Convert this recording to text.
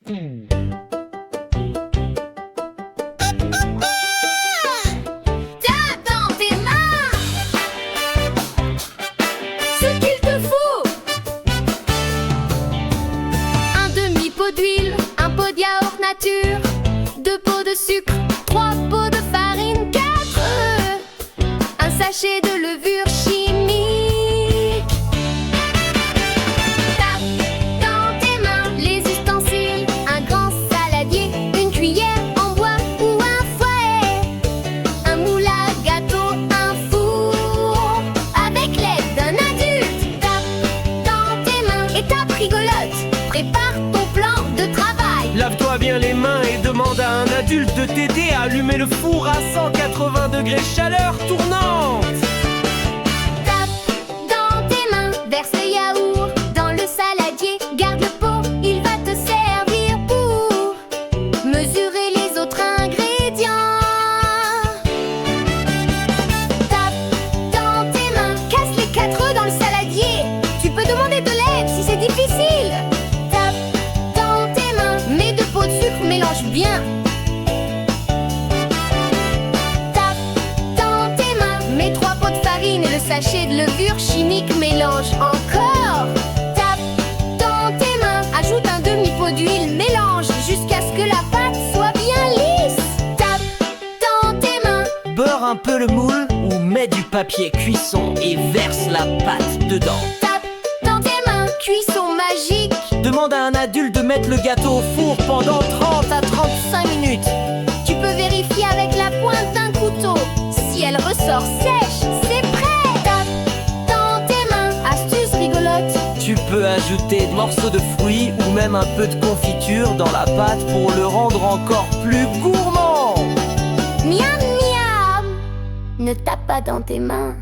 Tape dans tes mains ce qu'il te faut. Un demi-pot d'huile, un pot de yaourt nature, 2 pots de sucre, 3 pots de farine, 4 œufs, un sachet de levure chimique. Tape dans tes mains les ustensiles, un grand saladier, une cuillère en bois ou un fouet, un moule à gâteau, un four, avec l'aide d'un adulte. Tape dans tes mains, étape rigolote, prépare ton plan de travail. Lave-toi bien les mains et demande à un adulte de t'aider à allumer le four à 180 degrés chaleur tournante. Tape dans tes mains, verse le yaourt dans le saladier, garde le pot, il va te servir pour mesurer les autres ingrédients. Tape dans tes mains, casse les 4 œufs dans le saladier, tu peux demander de l'aide si c'est difficile. Tape dans tes mains, mets 2 pots de sucre, mélange bien. Tape dans tes mains, mets 3 pots de farine et le sachet de levure chimique, mélange encore. Tape dans tes mains, ajoute un demi-pot d'huile, mélange jusqu'à ce que la pâte soit bien lisse. Tape dans tes mains, Beurre un peu le moule ou mets du papier cuisson et verse la pâte dedans. tape dans tes mains, cuisson magique. Demande à un adulte de mettre le gâteau au four pendant 30 à 35 minutes. Tu peux vérifier avec la pointe d'un couteau. Si elle ressort sèche, c'est prêt. Tape dans tes mains, astuce rigolote. Tu peux ajouter des morceaux de fruits ou même un peu de confiture dans la pâte pour le rendre encore plus gourmand. Miam miam. Ne tape pas dans tes mains.